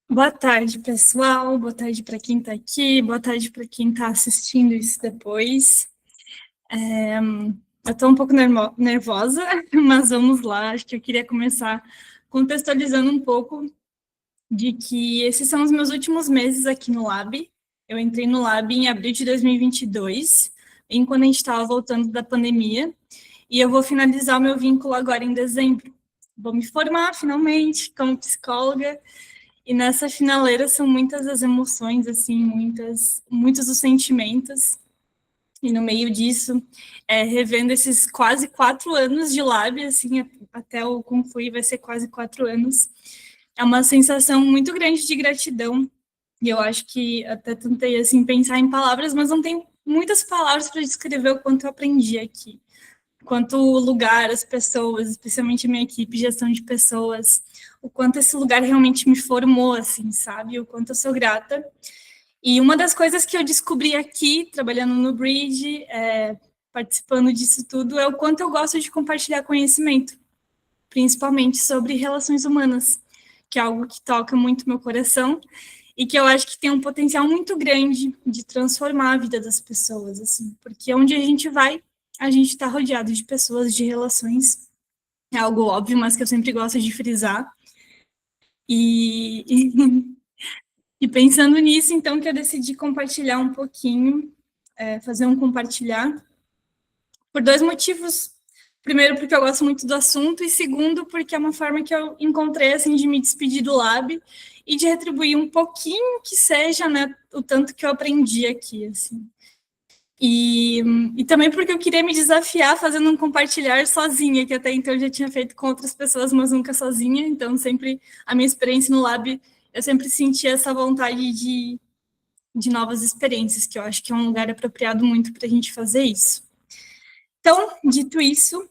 Boa tarde, pessoal. Boa tarde para quem está aqui. Boa tarde para quem está assistindo isso depois. Eu estou um pouco nervosa, mas vamos lá. Acho que eu queria começar contextualizando um pouco de que esses são os meus últimos meses aqui no Lab. Eu entrei no Lab em abril de 2022, quando a gente estava voltando da pandemia, e eu vou finalizar o meu vínculo agora em dezembro. Vou me formar finalmente como psicóloga. E nessa finaleira são muitas as emoções, assim, muitos os sentimentos. E no meio disso, revendo esses quase 4 anos de lab, assim, até o concluir vai ser quase 4 anos. É uma sensação muito grande de gratidão. E eu acho que até tentei, assim, pensar em palavras, mas não tem muitas palavras para descrever o quanto eu aprendi aqui, quanto o lugar, as pessoas, especialmente a minha equipe, gestão de pessoas, o quanto esse lugar realmente me formou, assim, sabe? O quanto eu sou grata. E uma das coisas que eu descobri aqui, trabalhando no Bridge, participando disso tudo, é o quanto eu gosto de compartilhar conhecimento, principalmente sobre relações humanas, que é algo que toca muito meu coração e que eu acho que tem um potencial muito grande de transformar a vida das pessoas, assim, porque onde a gente vai, a gente está rodeado de pessoas, de relações, é algo óbvio, mas que eu sempre gosto de frisar. E, e pensando nisso, então, que eu decidi compartilhar um pouquinho, fazer um compartilhar, por dois motivos. Primeiro, porque eu gosto muito do assunto, e segundo, porque é uma forma que eu encontrei, assim, de me despedir do Lab e de retribuir um pouquinho que seja, né, o tanto que eu aprendi aqui, assim. E, e também porque eu queria me desafiar fazendo um compartilhar sozinha, que até então eu já tinha feito com outras pessoas, mas nunca sozinha. Então, sempre a minha experiência no Lab, eu sempre senti essa vontade de novas experiências, que eu acho que é um lugar apropriado muito para a gente fazer isso. Então, dito isso,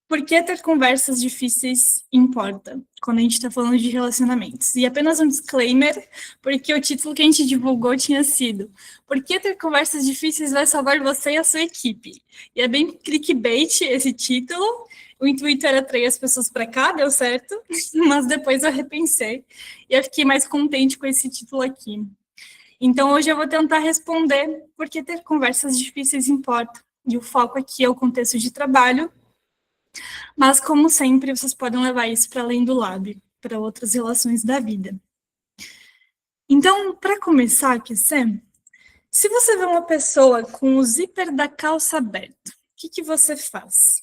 por que ter conversas difíceis importa quando a gente está falando de relacionamentos? E apenas um disclaimer, porque o título que a gente divulgou tinha sido Por que ter conversas difíceis vai salvar você e a sua equipe? E é bem clickbait esse título. O intuito era atrair as pessoas para cá, deu certo, mas depois eu repensei e eu fiquei mais contente com esse título aqui. Então, hoje eu vou tentar responder por que ter conversas difíceis importa. E o foco aqui é o contexto de trabalho, mas, como sempre, vocês podem levar isso para além do lab, para outras relações da vida. Então, para começar a aquecer, se você vê uma pessoa com o zíper da calça aberto, o que você faz?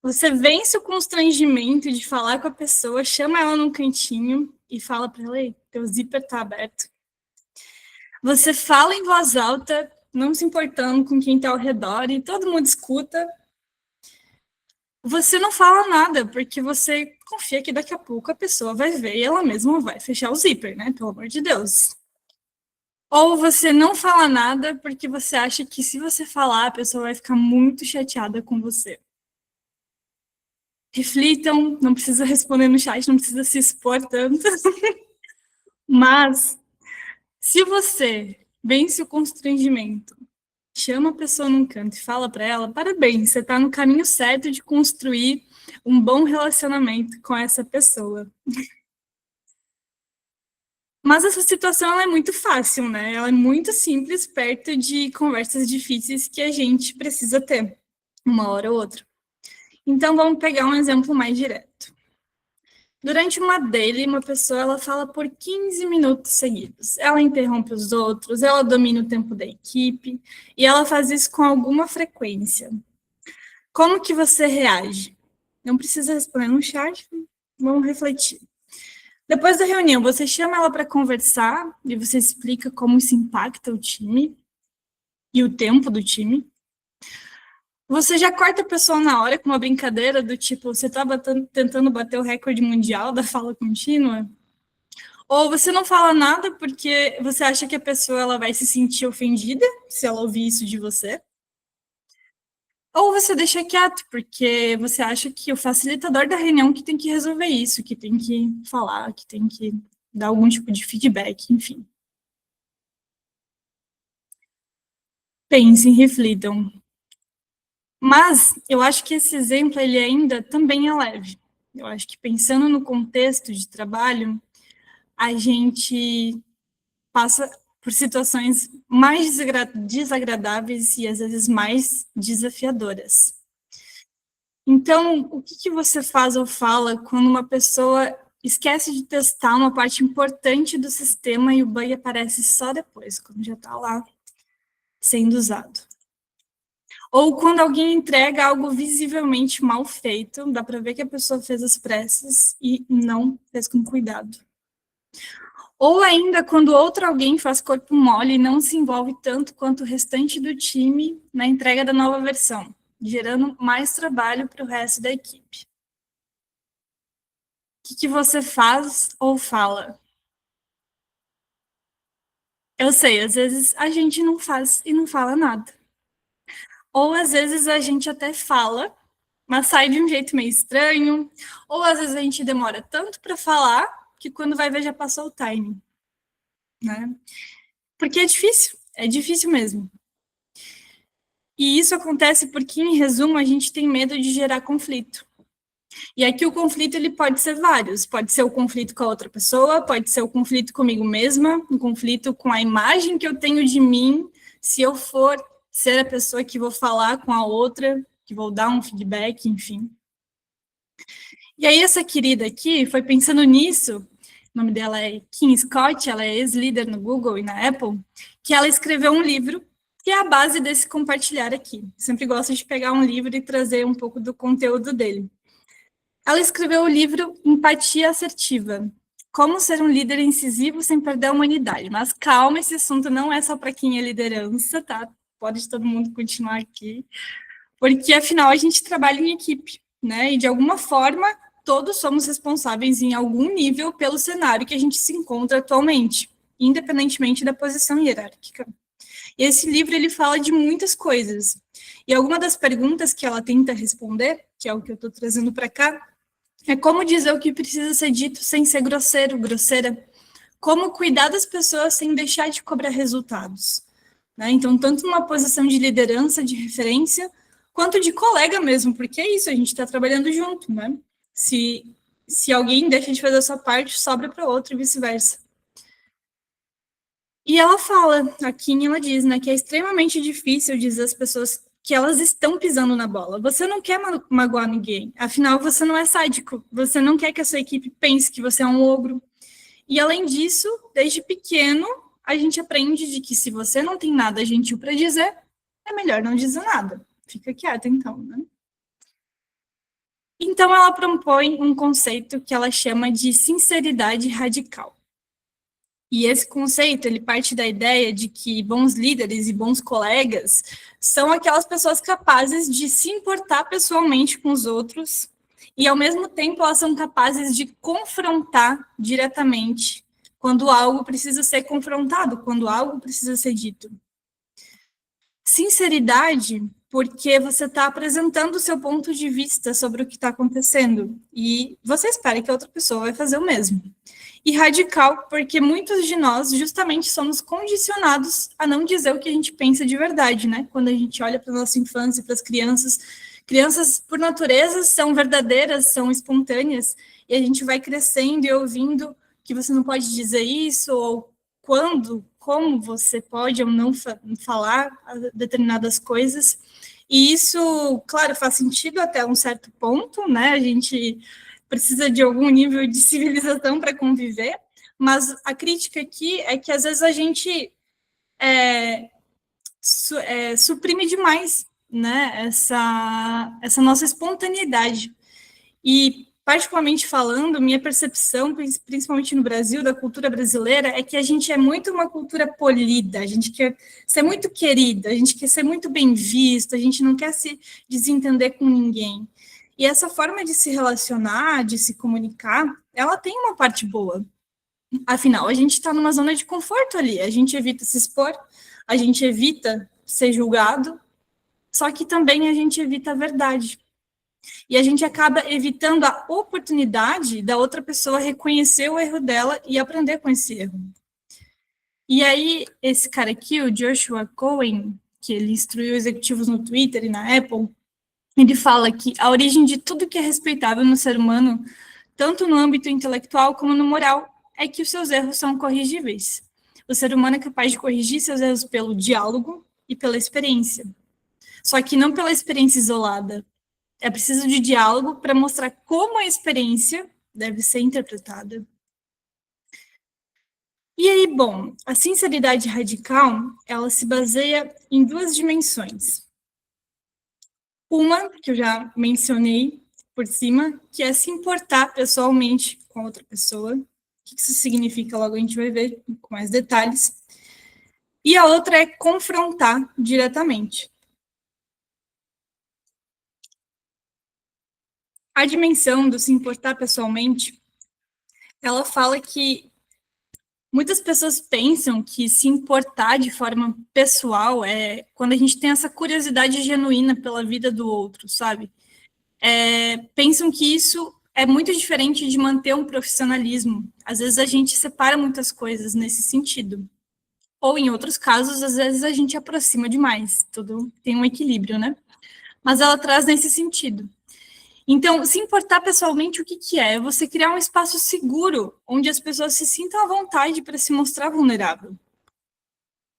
Você vence o constrangimento de falar com a pessoa, chama ela num cantinho e fala para ela: "Ei, teu zíper está aberto". Você fala em voz alta, não se importando com quem está ao redor, e todo mundo escuta. Você não fala nada, porque você confia que daqui a pouco a pessoa vai ver e ela mesma vai fechar o zíper, né? Pelo amor de Deus. Ou você não fala nada porque você acha que se você falar, a pessoa vai ficar muito chateada com você. Reflitam, não precisa responder no chat, não precisa se expor tanto. Mas, se você vence o constrangimento, chama a pessoa num canto e fala para ela, parabéns, você está no caminho certo de construir um bom relacionamento com essa pessoa. Mas essa situação ela é muito fácil, né? Ela é muito simples perto de conversas difíceis que a gente precisa ter, uma hora ou outra. Então, vamos pegar um exemplo mais direto. Durante uma daily, uma pessoa ela fala por 15 minutos seguidos. Ela interrompe os outros, ela domina o tempo da equipe e ela faz isso com alguma frequência. Como que você reage? Não precisa responder no chat, vamos refletir. Depois da reunião, você chama ela para conversar e você explica como isso impacta o time e o tempo do time. Você já corta a pessoa na hora com uma brincadeira do tipo, você está tentando bater o recorde mundial da fala contínua? Ou você não fala nada porque você acha que a pessoa ela vai se sentir ofendida se ela ouvir isso de você? Ou você deixa quieto, porque você acha que o facilitador da reunião que tem que resolver isso, que tem que falar, que tem que dar algum tipo de feedback, enfim. Pensem, reflitam. Mas eu acho que esse exemplo ele ainda também é leve. Eu acho que pensando no contexto de trabalho, a gente passa por situações mais desagradáveis e às vezes mais desafiadoras. Então, o que você faz ou fala quando uma pessoa esquece de testar uma parte importante do sistema e o bug aparece só depois, quando já está lá sendo usado? Ou quando alguém entrega algo visivelmente mal feito, dá para ver que a pessoa fez as pressas e não fez com cuidado. Ou ainda quando outro alguém faz corpo mole e não se envolve tanto quanto o restante do time na entrega da nova versão, gerando mais trabalho para o resto da equipe. O que você faz ou fala? Eu sei, às vezes a gente não faz e não fala nada. Ou às vezes a gente até fala, mas sai de um jeito meio estranho. Ou às vezes a gente demora tanto para falar que quando vai ver já passou o timing, né? Porque é difícil mesmo. E isso acontece porque, em resumo, a gente tem medo de gerar conflito. E aqui o conflito ele pode ser vários. Pode ser o conflito com a outra pessoa, pode ser o conflito comigo mesma, um conflito com a imagem que eu tenho de mim, se eu for ser a pessoa que vou falar com a outra, que vou dar um feedback, enfim. E aí essa querida aqui foi pensando nisso, o nome dela é Kim Scott, ela é ex-líder no Google e na Apple, que ela escreveu um livro que é a base desse compartilhar aqui. Sempre gosto de pegar um livro e trazer um pouco do conteúdo dele. Ela escreveu o livro Empatia Assertiva, como ser um líder incisivo sem perder a humanidade. Mas calma, esse assunto não é só para quem é liderança, tá? Pode todo mundo continuar aqui, porque afinal a gente trabalha em equipe, né? E de alguma forma todos somos responsáveis em algum nível pelo cenário que a gente se encontra atualmente, independentemente da posição hierárquica. E esse livro ele fala de muitas coisas. E alguma das perguntas que ela tenta responder, que é o que eu estou trazendo para cá, é como dizer o que precisa ser dito sem ser grosseiro, grosseira. Como cuidar das pessoas sem deixar de cobrar resultados. Né? Então, tanto numa posição de liderança, de referência, quanto de colega mesmo, porque é isso, a gente está trabalhando junto, né? Se alguém deixa de fazer a sua parte, sobra para outro e vice-versa. E ela fala, aqui ela diz, né, que é extremamente difícil dizer às pessoas que elas estão pisando na bola. Você não quer magoar ninguém, afinal você não é sádico, você não quer que a sua equipe pense que você é um ogro. E além disso, desde pequeno, a gente aprende de que se você não tem nada gentil para dizer, é melhor não dizer nada. Fica quieta, então, né? Então, ela propõe um conceito que ela chama de sinceridade radical. E esse conceito, ele parte da ideia de que bons líderes e bons colegas são aquelas pessoas capazes de se importar pessoalmente com os outros e, ao mesmo tempo, elas são capazes de confrontar diretamente quando algo precisa ser confrontado, quando algo precisa ser dito. Sinceridade, porque você está apresentando o seu ponto de vista sobre o que está acontecendo e você espera que a outra pessoa vai fazer o mesmo. E radical, porque muitos de nós justamente somos condicionados a não dizer o que a gente pensa de verdade, né? Quando a gente olha para a nossa infância, para as crianças, crianças, por natureza, são verdadeiras, são espontâneas, e a gente vai crescendo e ouvindo que você não pode dizer isso, ou quando, como você pode ou não falar determinadas coisas. E isso, claro, faz sentido até um certo ponto, né? A gente precisa de algum nível de civilização para conviver, mas a crítica aqui é que às vezes a gente suprime demais, né, essa nossa espontaneidade. E, particularmente falando, minha percepção, principalmente no Brasil, da cultura brasileira, é que a gente é muito uma cultura polida, a gente quer ser muito querida, a gente quer ser muito bem visto, a gente não quer se desentender com ninguém. E essa forma de se relacionar, de se comunicar, ela tem uma parte boa. Afinal, a gente está numa zona de conforto ali, a gente evita se expor, a gente evita ser julgado, só que também a gente evita a verdade. E a gente acaba evitando a oportunidade da outra pessoa reconhecer o erro dela e aprender com esse erro. E aí, esse cara aqui, o Joshua Cohen, que ele instruiu executivos no Twitter e na Apple, Ele fala que a origem de tudo que é respeitável no ser humano, tanto no âmbito intelectual como no moral, é que os seus erros são corrigíveis. O ser humano é capaz de corrigir seus erros pelo diálogo e pela experiência. Só que não pela experiência isolada. É preciso de diálogo para mostrar como a experiência deve ser interpretada. E aí, bom, a sinceridade radical, ela se baseia em duas dimensões. Uma, que eu já mencionei por cima, que é se importar pessoalmente com a outra pessoa. O que isso significa? Logo a gente vai ver com mais detalhes. E a outra é confrontar diretamente. A dimensão do se importar pessoalmente, ela fala que muitas pessoas pensam que se importar de forma pessoal é quando a gente tem essa curiosidade genuína pela vida do outro, sabe? Pensam que isso é muito diferente de manter um profissionalismo. Às vezes a gente separa muitas coisas nesse sentido. Ou em outros casos, às vezes a gente aproxima demais. Tudo tem um equilíbrio, né? Mas ela traz nesse sentido. Então, se importar pessoalmente, o que, que é? É você criar um espaço seguro, onde as pessoas se sintam à vontade para se mostrar vulnerável.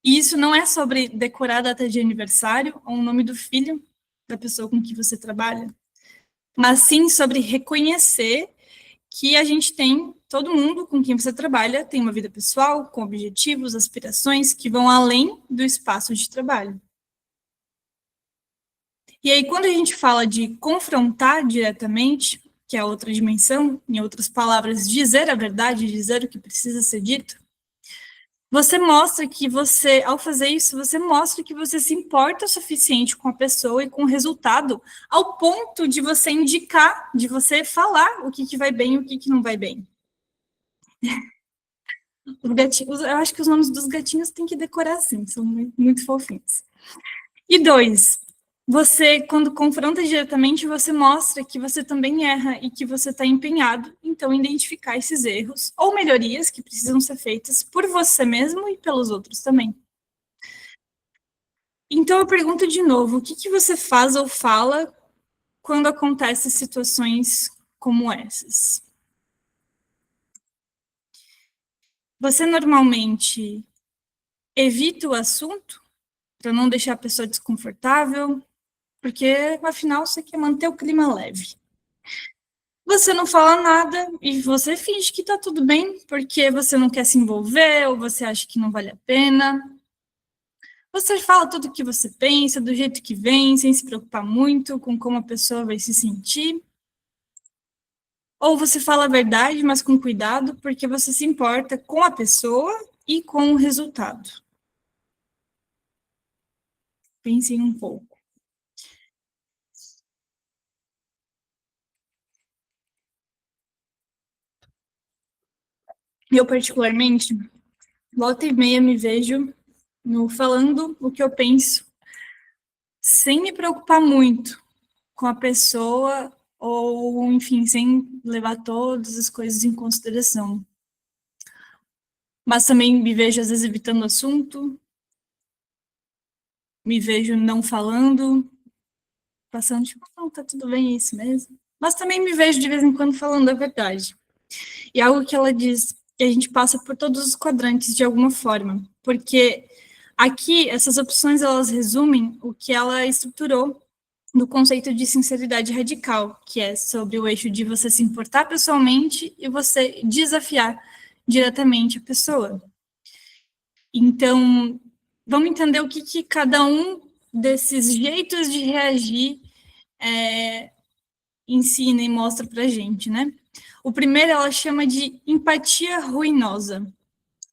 E isso não é sobre decorar a data de aniversário ou o nome do filho da pessoa com que você trabalha, mas sim sobre reconhecer que a gente tem, todo mundo com quem você trabalha tem uma vida pessoal, com objetivos, aspirações que vão além do espaço de trabalho. E aí, quando a gente fala de confrontar diretamente, que é outra dimensão, em outras palavras, dizer a verdade, dizer o que precisa ser dito, você mostra que você, ao fazer isso, você mostra que você se importa o suficiente com a pessoa e com o resultado, ao ponto de você indicar, de você falar o que, que vai bem e o que, que não vai bem. Os gatinhos, eu acho que os nomes dos gatinhos tem que decorar assim, são muito, muito fofinhos. E dois, você, quando confronta diretamente, você mostra que você também erra e que você está empenhado, então, em identificar esses erros ou melhorias que precisam ser feitas por você mesmo e pelos outros também. Então, eu pergunto de novo, o que, que você faz ou fala quando acontecem situações como essas? Você normalmente evita o assunto para não deixar a pessoa desconfortável? Porque, afinal, você quer manter o clima leve. Você não fala nada e você finge que tá tudo bem, porque você não quer se envolver ou você acha que não vale a pena. Você fala tudo o que você pensa, do jeito que vem, sem se preocupar muito com como a pessoa vai se sentir. Ou você fala a verdade, mas com cuidado, porque você se importa com a pessoa e com o resultado. Pensem um pouco. Eu, particularmente, volta e meia me vejo no falando o que eu penso, sem me preocupar muito com a pessoa ou, enfim, sem levar todas as coisas em consideração. Mas também me vejo, às vezes, evitando o assunto, me vejo não falando, passando, tipo, não, tá tudo bem, é isso mesmo. Mas também me vejo, de vez em quando, falando a verdade. E algo que ela diz, que a gente passa por todos os quadrantes de alguma forma, porque aqui, essas opções, elas resumem o que ela estruturou no conceito de sinceridade radical, que é sobre o eixo de você se importar pessoalmente e você desafiar diretamente a pessoa. Então, vamos entender o que, que cada um desses jeitos de reagir ensina e mostra para a gente, né? O primeiro ela chama de empatia ruinosa.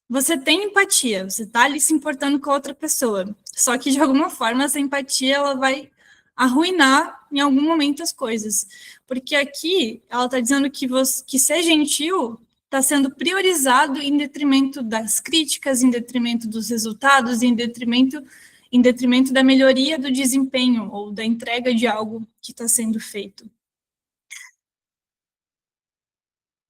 Você tem empatia, você está ali se importando com a outra pessoa, só que de alguma forma essa empatia ela vai arruinar em algum momento as coisas, porque aqui ela está dizendo que você, que ser gentil está sendo priorizado em detrimento das críticas, em detrimento dos resultados, em detrimento da melhoria do desempenho ou da entrega de algo que está sendo feito.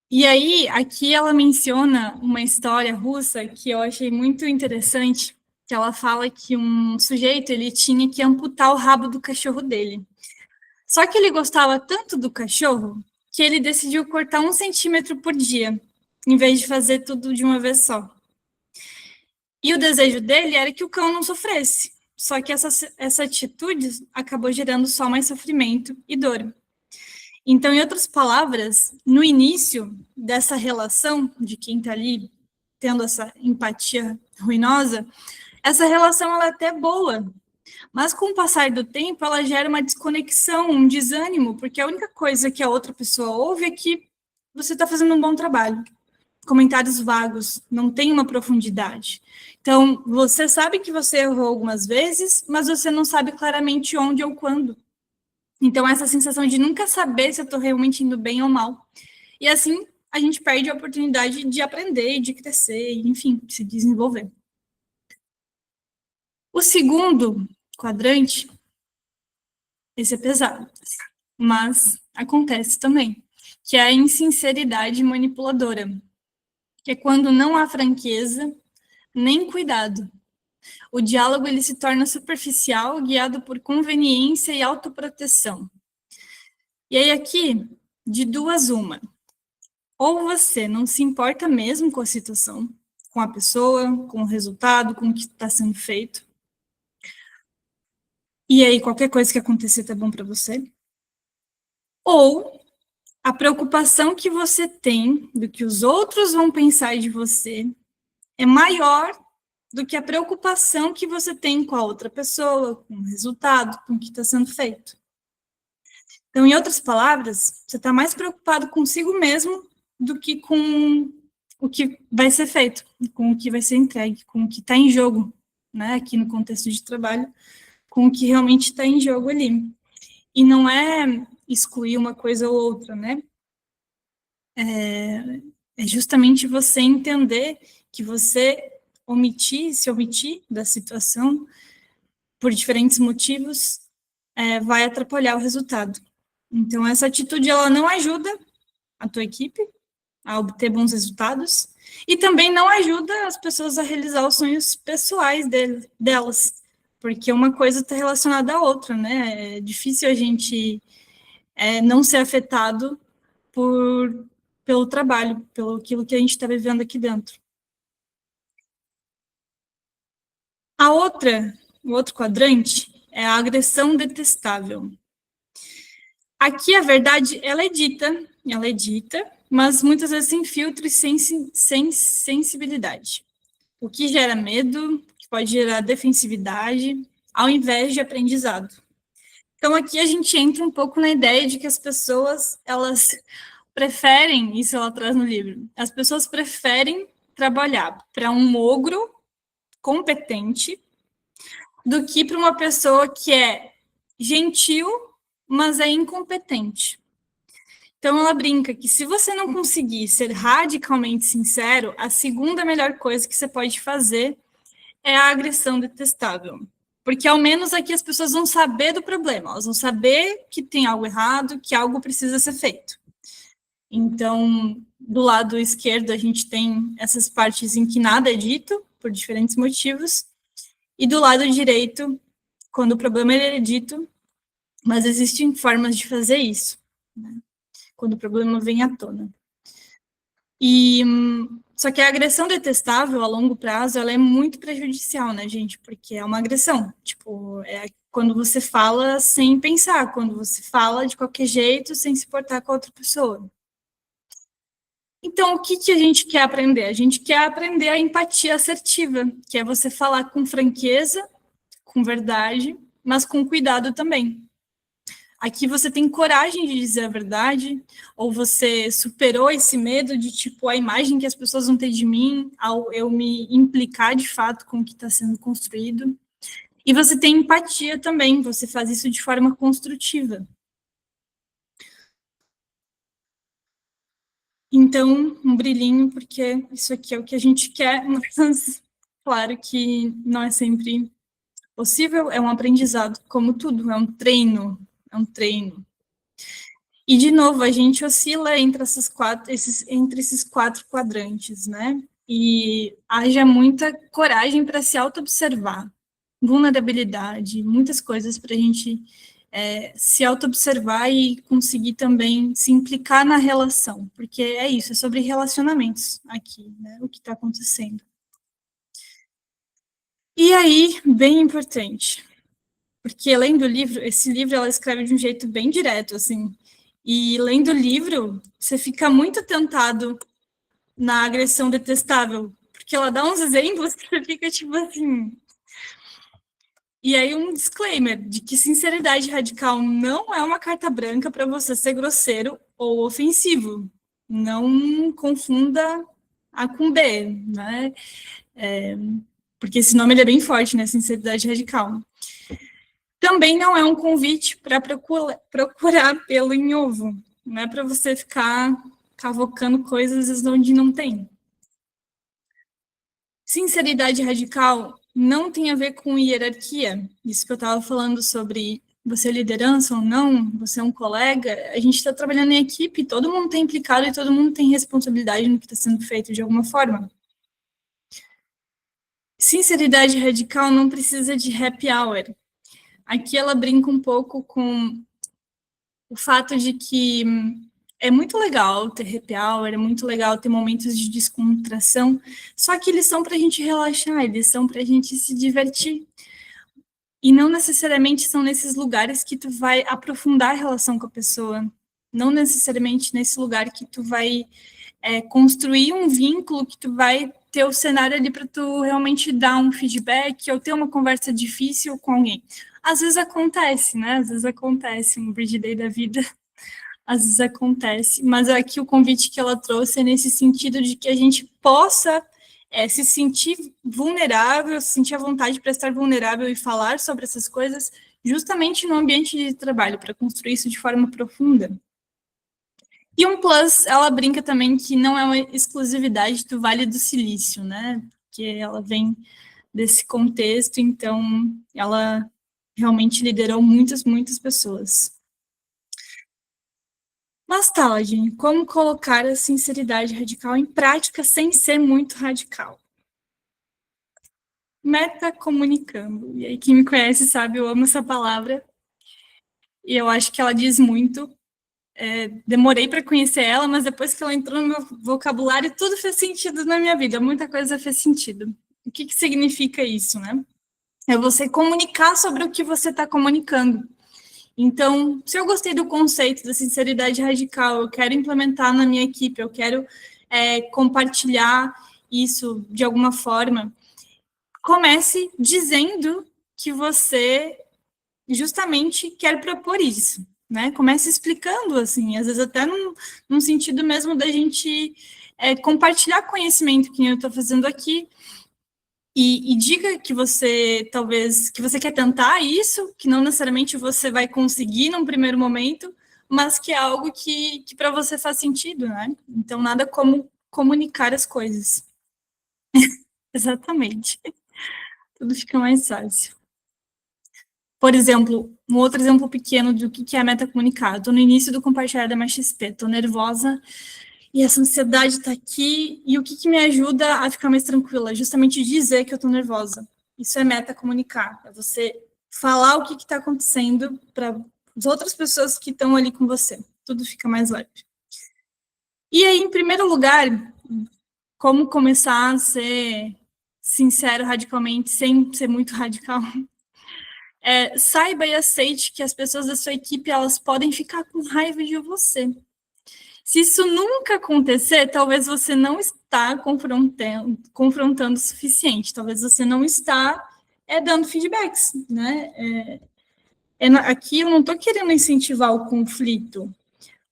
E aí, aqui ela menciona uma história russa que eu achei muito interessante, que ela fala que um sujeito ele tinha que amputar o rabo do cachorro dele. Só que ele gostava tanto do cachorro que ele decidiu cortar 1 centímetro por dia, em vez de fazer tudo de uma vez só. E o desejo dele era que o cão não sofresse. Só que essa atitude acabou gerando só mais sofrimento e dor. Então, em outras palavras, no início dessa relação de quem está ali tendo essa empatia ruinosa, essa relação ela é até boa, mas com o passar do tempo ela gera uma desconexão, um desânimo, porque a única coisa que a outra pessoa ouve é que você está fazendo um bom trabalho. Comentários vagos, não tem uma profundidade. Então, você sabe que você errou algumas vezes, mas você não sabe claramente onde ou quando. Então, essa sensação de nunca saber se eu estou realmente indo bem ou mal. E assim, a gente perde a oportunidade de aprender, de crescer, enfim, de se desenvolver. O segundo quadrante, esse é pesado, mas acontece também, que é a insinceridade manipuladora, que é quando não há franqueza nem cuidado. O diálogo ele se torna superficial, guiado por conveniência e autoproteção. E aí aqui, de duas uma. Ou você não se importa mesmo com a situação, com a pessoa, com o resultado, com o que está sendo feito. E aí qualquer coisa que acontecer tá bom para você. Ou a preocupação que você tem do que os outros vão pensar de você é maior do que a preocupação que você tem com a outra pessoa, com o resultado, com o que está sendo feito. Então, em outras palavras, você está mais preocupado consigo mesmo do que com o que vai ser feito, com o que vai ser entregue, com o que está em jogo, né? Aqui no contexto de trabalho, com o que realmente está em jogo ali. E não é excluir uma coisa ou outra, né? É justamente você entender que você se omitir da situação por diferentes motivos, vai atrapalhar o resultado. Então, essa atitude, ela não ajuda a tua equipe a obter bons resultados e também não ajuda as pessoas a realizar os sonhos pessoais delas, porque uma coisa está relacionada à outra, né? É difícil a gente não ser afetado pelo trabalho, pelo aquilo que a gente está vivendo aqui dentro. O outro quadrante é a agressão detestável. Aqui a verdade ela é dita, mas muitas vezes sem filtro e sem sensibilidade. O que gera medo, que pode gerar defensividade, ao invés de aprendizado. Então aqui a gente entra um pouco na ideia de que as pessoas, elas preferem, isso ela traz no livro, as pessoas preferem trabalhar para um ogro competente do que para uma pessoa que é gentil, mas é incompetente. Então ela brinca que se você não conseguir ser radicalmente sincero, a segunda melhor coisa que você pode fazer é a agressão detestável. Porque ao menos aqui as pessoas vão saber do problema, elas vão saber que tem algo errado, que algo precisa ser feito. Então, do lado esquerdo, a gente tem essas partes em que nada é dito, por diferentes motivos, e do lado direito, quando o problema é dito, mas existem formas de fazer isso, né? Quando o problema vem à tona. E só que a agressão detestável a longo prazo, ela é muito prejudicial, né, gente? Porque é uma agressão, tipo, é quando você fala sem pensar, quando você fala de qualquer jeito, sem se importar com a outra pessoa. Então, o que a gente quer aprender? A gente quer aprender a empatia assertiva, que é você falar com franqueza, com verdade, mas com cuidado também. Aqui você tem coragem de dizer a verdade, ou você superou esse medo de, tipo, a imagem que as pessoas vão ter de mim, ao eu me implicar de fato com o que está sendo construído. E você tem empatia também, você faz isso de forma construtiva. Então, um brilhinho, porque isso aqui é o que a gente quer, mas claro que não é sempre possível, é um aprendizado, como tudo, é um treino, é um treino. E, de novo, a gente oscila entre esses quatro quadrantes, né? E haja muita coragem para se auto-observar, vulnerabilidade, muitas coisas para a gente se auto-observar e conseguir também se implicar na relação, porque é isso, é sobre relacionamentos aqui, né, o que está acontecendo. E aí, bem importante, porque lendo o livro, esse livro ela escreve de um jeito bem direto, assim, e lendo o livro, você fica muito tentado na agressão detestável, porque ela dá uns exemplos que você fica tipo assim. E aí um disclaimer de que sinceridade radical não é uma carta branca para você ser grosseiro ou ofensivo. Não confunda A com B, né? Porque esse nome ele é bem forte, né? Sinceridade radical. Também não é um convite para procurar pelo em ovo. Não é para você ficar cavocando coisas onde não tem. Sinceridade radical não tem a ver com hierarquia. Isso que eu estava falando sobre você é liderança ou não, você é um colega. A gente está trabalhando em equipe, todo mundo está implicado e todo mundo tem responsabilidade no que está sendo feito de alguma forma. Sinceridade radical não precisa de happy hour. Aqui ela brinca um pouco com o fato de que é muito legal ter happy hour, é muito legal ter momentos de descontração, só que eles são para a gente relaxar, eles são para a gente se divertir. E não necessariamente são nesses lugares que tu vai aprofundar a relação com a pessoa. Não necessariamente nesse lugar que tu vai construir um vínculo, que tu vai ter o cenário ali para tu realmente dar um feedback ou ter uma conversa difícil com alguém. Às vezes acontece, né? Às vezes acontece um bridge day da vida. Às vezes acontece. Mas aqui o convite que ela trouxe é nesse sentido de que a gente possa se sentir vulnerável, se sentir à vontade para estar vulnerável e falar sobre essas coisas justamente no ambiente de trabalho, para construir isso de forma profunda. E um plus, ela brinca também que não é uma exclusividade do Vale do Silício, né? Porque ela vem desse contexto, então ela realmente liderou muitas, muitas pessoas. Mas tá, Ladinho, como colocar a sinceridade radical em prática sem ser muito radical? Metacomunicando. E aí, quem me conhece sabe, eu amo essa palavra. E eu acho que ela diz muito. Demorei para conhecer ela, mas depois que ela entrou no meu vocabulário, tudo fez sentido na minha vida. Muita coisa fez sentido. O que significa isso, né? É você comunicar sobre o que você está comunicando. Então, se eu gostei do conceito da sinceridade radical, eu quero implementar na minha equipe, eu quero compartilhar isso de alguma forma, comece dizendo que você justamente quer propor isso, né? Comece explicando, assim, às vezes até num sentido mesmo da gente compartilhar conhecimento que eu estou fazendo aqui, e diga que você talvez que você quer tentar isso, que não necessariamente você vai conseguir num primeiro momento, mas que é algo que para você faz sentido, né? Então nada como comunicar as coisas. Exatamente. Tudo fica mais fácil. Por exemplo, um outro exemplo pequeno do que é metacomunicar. Estou no início do compartilhar da MXP, estou nervosa e essa ansiedade está aqui. E o que me ajuda a ficar mais tranquila? Justamente dizer que eu estou nervosa. Isso é metacomunicar. É você falar o que está acontecendo para as outras pessoas que estão ali com você. Tudo fica mais leve. E aí, em primeiro lugar, como começar a ser sincero radicalmente, sem ser muito radical? Saiba e aceite que as pessoas da sua equipe elas podem ficar com raiva de você. Se isso nunca acontecer, talvez você não está confrontando o suficiente, talvez você não está dando feedbacks, né? Aqui eu não estou querendo incentivar o conflito,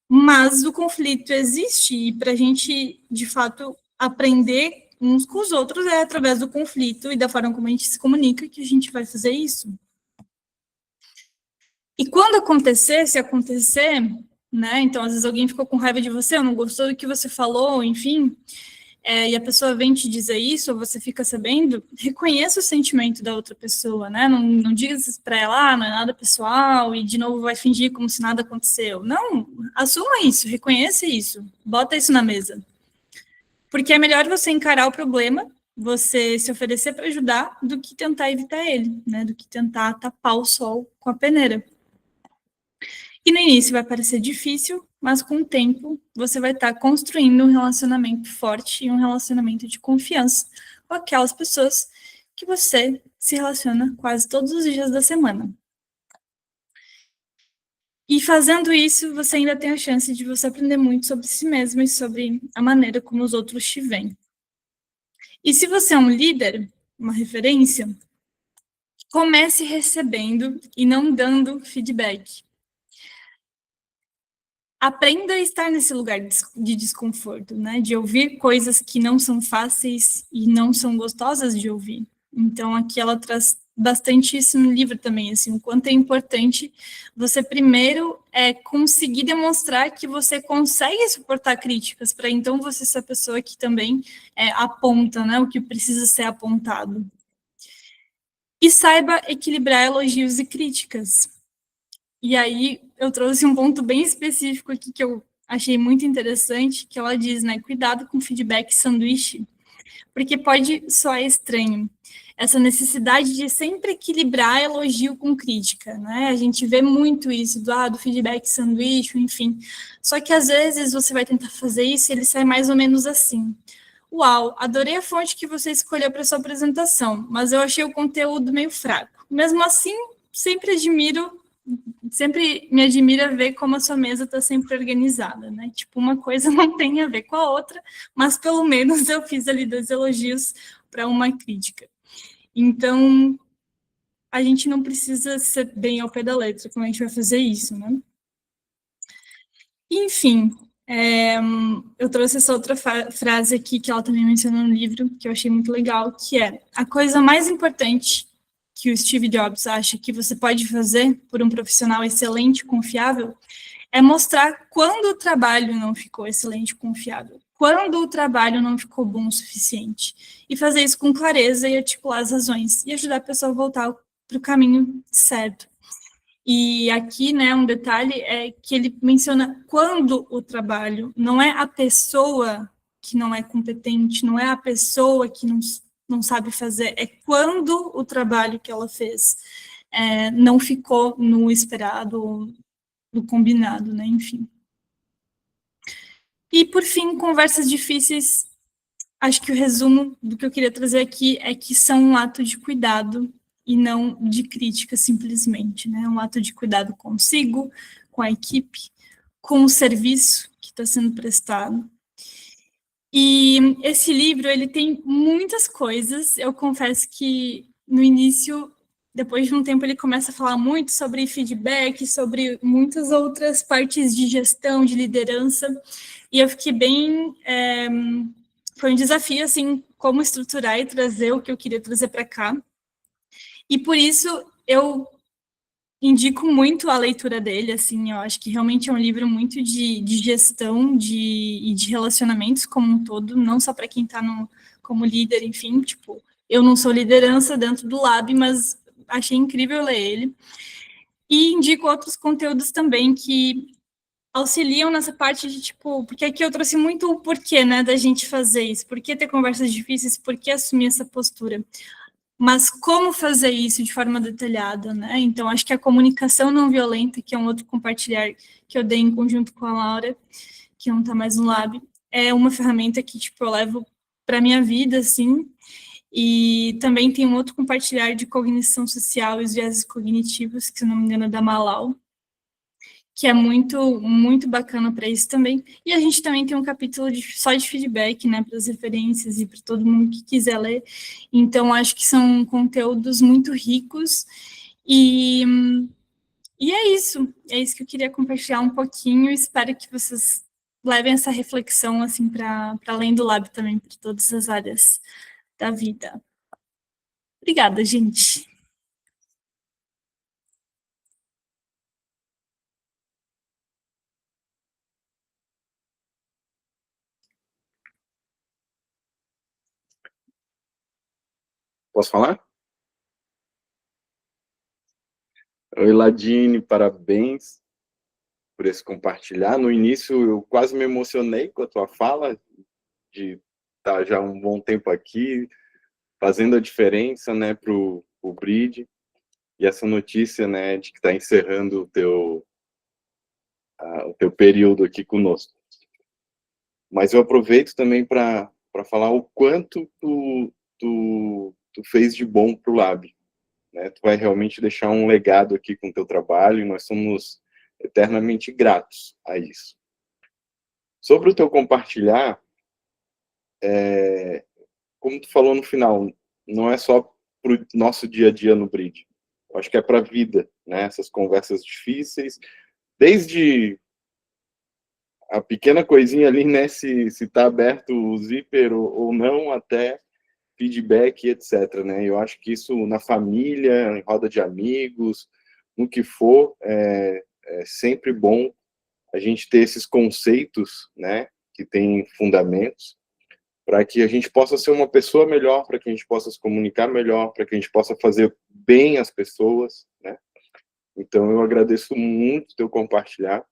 mas o conflito existe e para a gente, de fato, aprender uns com os outros é através do conflito e da forma como a gente se comunica que a gente vai fazer isso. E quando acontecer, se acontecer, né? Então, às vezes alguém ficou com raiva de você, ou não gostou do que você falou, enfim, e a pessoa vem te dizer isso, ou você fica sabendo, reconheça o sentimento da outra pessoa, né? Não diga para ela, não é nada pessoal, e de novo vai fingir como se nada aconteceu. Não, assuma isso, reconheça isso, bota isso na mesa. Porque é melhor você encarar o problema, você se oferecer para ajudar, do que tentar evitar ele, né? Do que tentar tapar o sol com a peneira. E no início vai parecer difícil, mas com o tempo você vai estar construindo um relacionamento forte e um relacionamento de confiança com aquelas pessoas que você se relaciona quase todos os dias da semana. E fazendo isso, você ainda tem a chance de você aprender muito sobre si mesmo e sobre a maneira como os outros te veem. E se você é um líder, uma referência, comece recebendo e não dando feedback. Aprenda a estar nesse lugar de desconforto, né? De ouvir coisas que não são fáceis e não são gostosas de ouvir. Então, aqui ela traz bastante isso no livro também, assim, o quanto é importante você primeiro conseguir demonstrar que você consegue suportar críticas, para então você ser a pessoa que também aponta, né, o que precisa ser apontado. E saiba equilibrar elogios e críticas. E aí eu trouxe um ponto bem específico aqui que eu achei muito interessante, que ela diz, né, cuidado com feedback sanduíche, porque pode soar estranho. Essa necessidade de sempre equilibrar elogio com crítica, né? A gente vê muito isso do feedback sanduíche, enfim. Só que às vezes você vai tentar fazer isso e ele sai mais ou menos assim. Uau, adorei a fonte que você escolheu para sua apresentação, mas eu achei o conteúdo meio fraco. Mesmo assim, sempre me admira ver como a sua mesa está sempre organizada, né? Tipo, uma coisa não tem a ver com a outra, mas pelo menos eu fiz ali 2 elogios para uma crítica. Então, a gente não precisa ser bem ao pé da letra como a gente vai fazer isso, né? Enfim, eu trouxe essa outra frase aqui que ela também mencionou no livro, que eu achei muito legal, que é: a coisa mais importante que o Steve Jobs acha que você pode fazer por um profissional excelente e confiável é mostrar quando o trabalho não ficou excelente e confiável, quando o trabalho não ficou bom o suficiente, e fazer isso com clareza e articular as razões, e ajudar a pessoa a voltar para o caminho certo. E aqui, né, um detalhe é que ele menciona quando o trabalho, não é a pessoa que não é competente, não é a pessoa que não sabe fazer, é quando o trabalho que ela fez não ficou no esperado, no combinado, né, enfim. E, por fim, conversas difíceis, acho que o resumo do que eu queria trazer aqui é que são um ato de cuidado e não de crítica simplesmente, né? Um ato de cuidado consigo, com a equipe, com o serviço que está sendo prestado. E esse livro, ele tem muitas coisas, eu confesso que no início, depois de um tempo, ele começa a falar muito sobre feedback, sobre muitas outras partes de gestão, de liderança, e eu fiquei bem... foi um desafio, assim, como estruturar e trazer o que eu queria trazer para cá. E por isso eu indico muito a leitura dele, assim, eu acho que realmente é um livro muito de gestão e de relacionamentos como um todo, não só para quem está como líder, enfim, tipo, eu não sou liderança dentro do Lab, mas achei incrível ler ele. E indico outros conteúdos também que auxiliam nessa parte de, tipo, porque aqui eu trouxe muito o porquê, né, da gente fazer isso, por que ter conversas difíceis, por que assumir essa postura. Mas como fazer isso de forma detalhada, né? Então, acho que a comunicação não violenta, que é um outro compartilhar que eu dei em conjunto com a Laura, que não está mais no Lab, é uma ferramenta que, tipo, eu levo para minha vida, assim, e também tem um outro compartilhar de cognição social e os viéses cognitivos, que, se não me engano, é da Malau, que é muito, muito bacana para isso também. E a gente também tem um capítulo só de feedback, né, para as referências e para todo mundo que quiser ler. Então, acho que são conteúdos muito ricos e, e é isso que eu queria compartilhar um pouquinho. Espero que vocês levem essa reflexão assim para além do lab também, para todas as áreas da vida. Obrigada, gente. Posso falar? Oi, Ladine, parabéns por esse compartilhar. No início, eu quase me emocionei com a tua fala, de estar já um bom tempo aqui, fazendo a diferença, né, para o BRID, e essa notícia, né, de que está encerrando o teu o teu período aqui conosco. Mas eu aproveito também para falar o quanto tu fez de bom para o Lab, né? Tu vai realmente deixar um legado aqui com o teu trabalho e nós somos eternamente gratos a isso. Sobre o teu compartilhar, como tu falou no final, não é só para o nosso dia a dia no Bridge. Eu acho que é para a vida, né? Essas conversas difíceis, desde a pequena coisinha ali, né? Se tá aberto o zíper ou não, até feedback, etc, né? Eu acho que isso na família, em roda de amigos, no que for, é sempre bom a gente ter esses conceitos, né? Que tem fundamentos, para que a gente possa ser uma pessoa melhor, para que a gente possa se comunicar melhor, para que a gente possa fazer bem às pessoas, né? Então, eu agradeço muito teu compartilhar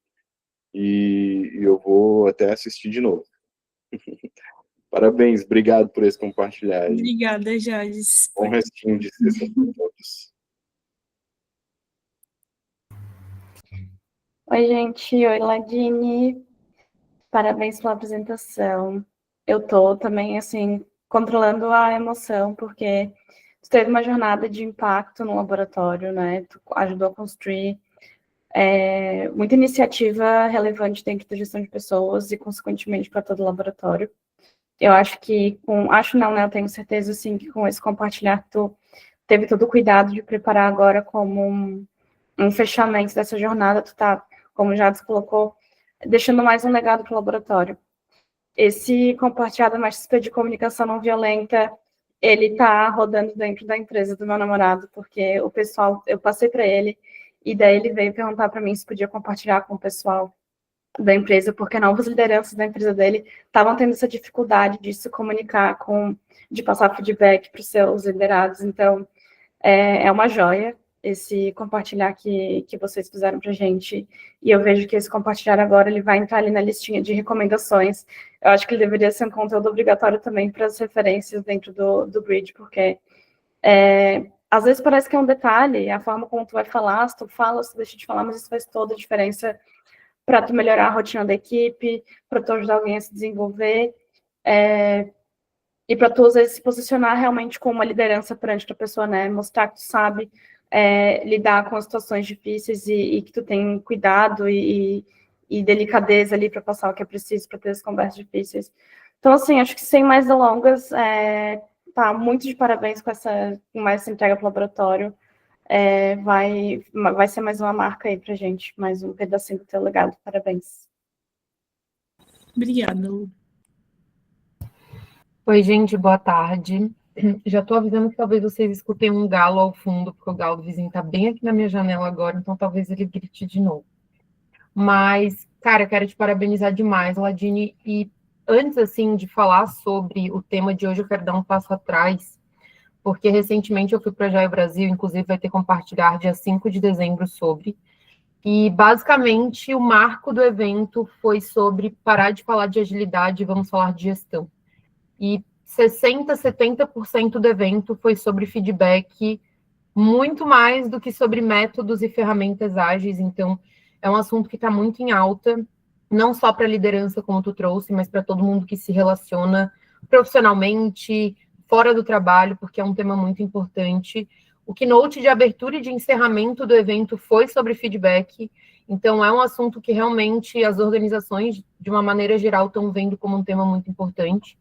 e eu vou até assistir de novo. Parabéns, obrigado por esse compartilhar aí. Obrigada, Jades. Bom restinho de sexta para todos. Oi, gente. Oi, Ladine. Parabéns pela apresentação. Eu tô também, assim, controlando a emoção, porque tu teve uma jornada de impacto no laboratório, né? Tu ajudou a construir muita iniciativa relevante dentro da gestão de pessoas e, consequentemente, para todo o laboratório. Eu acho que, acho não, né? Eu tenho certeza, assim, que com esse compartilhar, tu teve todo o cuidado de preparar agora como um fechamento dessa jornada, tu tá, como o Jades colocou, deixando mais um legado para o laboratório. Esse compartilhado mais XP de comunicação não violenta, ele está rodando dentro da empresa do meu namorado, porque o pessoal, eu passei para ele, e daí ele veio perguntar para mim se podia compartilhar com o pessoal da empresa, porque novas lideranças da empresa dele estavam tendo essa dificuldade de se comunicar, de passar feedback para os seus liderados. Então, é uma joia esse compartilhar que vocês fizeram para a gente, e eu vejo que esse compartilhar agora, ele vai entrar ali na listinha de recomendações. Eu acho que ele deveria ser um conteúdo obrigatório também para as referências dentro do Bridge, porque às vezes parece que é um detalhe, a forma como tu vai falar, se tu fala, se tu deixa de falar, mas isso faz toda a diferença para tu melhorar a rotina da equipe, para tu ajudar alguém a se desenvolver, e para tu, às vezes, se posicionar realmente como uma liderança perante a pessoa, né? Mostrar que tu sabe lidar com as situações difíceis e que tu tem cuidado e delicadeza ali para passar o que é preciso para ter as conversas difíceis. Então, assim, acho que sem mais delongas, tá muito de parabéns com mais essa entrega para o laboratório. Vai ser mais uma marca aí pra gente, mais um pedacinho do teu legado. Parabéns. Obrigada, Lu. Oi, gente, boa tarde. Já estou avisando que talvez vocês escutem um galo ao fundo, porque o galo do vizinho está bem aqui na minha janela agora, então talvez ele grite de novo. Mas, cara, quero te parabenizar demais, Ladine. E antes, assim, de falar sobre o tema de hoje, eu quero dar um passo atrás, porque recentemente eu fui para a Jaio Brasil, inclusive vai ter compartilhar dia 5 de dezembro sobre. E, basicamente, o marco do evento foi sobre parar de falar de agilidade e vamos falar de gestão. E 60%, 70% do evento foi sobre feedback, muito mais do que sobre métodos e ferramentas ágeis. Então, é um assunto que está muito em alta, não só para a liderança, como tu trouxe, mas para todo mundo que se relaciona profissionalmente, fora do trabalho, porque é um tema muito importante. O keynote de abertura e de encerramento do evento foi sobre feedback. Então, é um assunto que realmente as organizações, de uma maneira geral, estão vendo como um tema muito importante.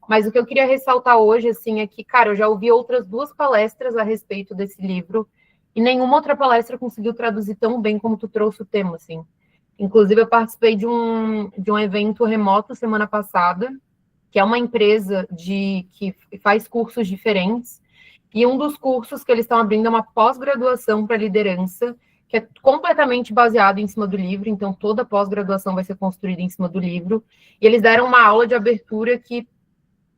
Mas o que eu queria ressaltar hoje, assim, é que, cara, eu já ouvi outras 2 palestras a respeito desse livro e nenhuma outra palestra conseguiu traduzir tão bem como tu trouxe o tema, assim. Inclusive, eu participei de um evento remoto semana passada, que é uma empresa que faz cursos diferentes, e um dos cursos que eles estão abrindo é uma pós-graduação para liderança, que é completamente baseado em cima do livro, então toda pós-graduação vai ser construída em cima do livro, e eles deram uma aula de abertura que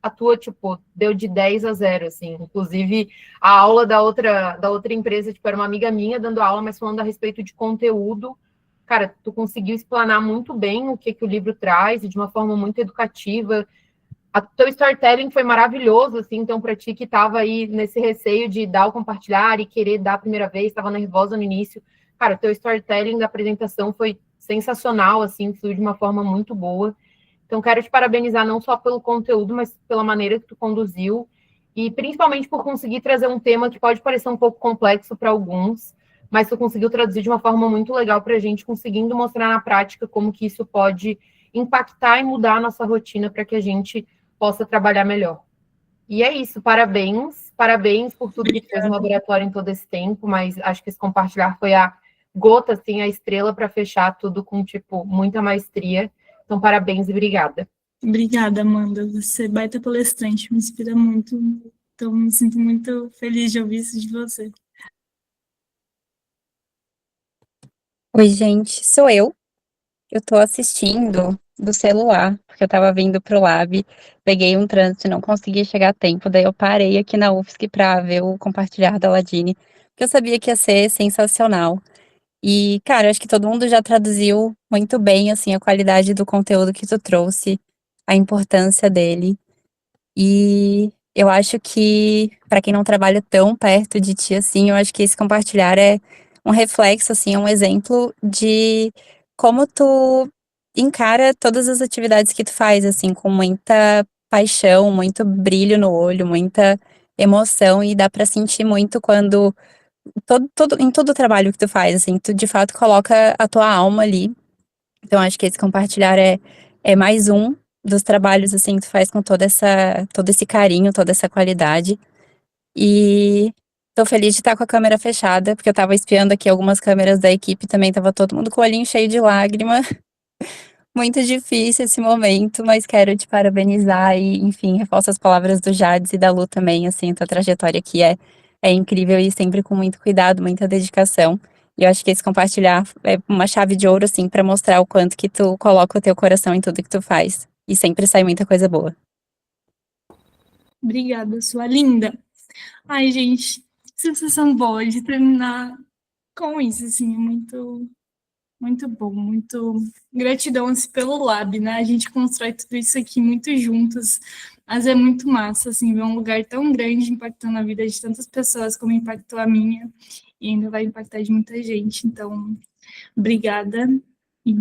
atua, tipo, deu de 10 a 0, assim. Inclusive, a aula da outra empresa, tipo, era uma amiga minha dando aula, mas falando a respeito de conteúdo. Cara, tu conseguiu explanar muito bem o que o livro traz, e de uma forma muito educativa. O teu storytelling foi maravilhoso, assim, então, para ti que estava aí nesse receio de dar o compartilhar e querer dar a primeira vez, estava nervosa no início. Cara, o teu storytelling da apresentação foi sensacional, assim, fluiu de uma forma muito boa. Então, quero te parabenizar não só pelo conteúdo, mas pela maneira que tu conduziu, e principalmente por conseguir trazer um tema que pode parecer um pouco complexo para alguns, mas tu conseguiu traduzir de uma forma muito legal para a gente, conseguindo mostrar na prática como que isso pode impactar e mudar a nossa rotina para que a gente possa trabalhar melhor. E é isso, parabéns por tudo que fez no laboratório em todo esse tempo, mas acho que esse compartilhar foi a gota, assim, a estrela para fechar tudo com, tipo, muita maestria. Então, parabéns e obrigada. Obrigada, Amanda. Você é baita palestrante, me inspira muito. Então, me sinto muito feliz de ouvir isso de você. Oi, gente, sou eu. Eu tô assistindo do celular, porque eu tava vindo pro lab, peguei um trânsito e não consegui chegar a tempo, daí eu parei aqui na UFSC pra ver o compartilhar da Ladine, porque eu sabia que ia ser sensacional. E, cara, acho que todo mundo já traduziu muito bem, assim, a qualidade do conteúdo que tu trouxe, a importância dele. E eu acho que, para quem não trabalha tão perto de ti, assim, eu acho que esse compartilhar é um reflexo, assim, é um exemplo de como tu encara todas as atividades que tu faz, assim, com muita paixão, muito brilho no olho, muita emoção, e dá para sentir muito quando em todo o trabalho que tu faz, assim, tu de fato coloca a tua alma ali. Então, acho que esse compartilhar é mais um dos trabalhos, assim, que tu faz com todo esse carinho, toda essa qualidade. E tô feliz de estar com a câmera fechada, porque eu tava espiando aqui algumas câmeras da equipe, também tava todo mundo com o olhinho cheio de lágrima. Muito difícil esse momento, mas quero te parabenizar e, enfim, reforço as palavras do Jades e da Lu também, assim, tua trajetória aqui é incrível e sempre com muito cuidado, muita dedicação. E eu acho que esse compartilhar é uma chave de ouro, assim, para mostrar o quanto que tu coloca o teu coração em tudo que tu faz. E sempre sai muita coisa boa. Obrigada, sua linda. Ai, gente, que sensação boa de terminar com isso, assim, muito, muito bom, muito gratidão assim, pelo Lab, né? A gente constrói tudo isso aqui muito juntos, mas é muito massa, assim, ver um lugar tão grande impactando a vida de tantas pessoas como impactou a minha e ainda vai impactar de muita gente. Então, obrigada e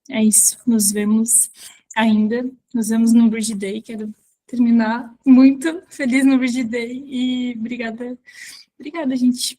é isso. Nos vemos ainda, nos vemos no Bridge Day. Quero terminar muito feliz no Bridge Day e obrigada, gente.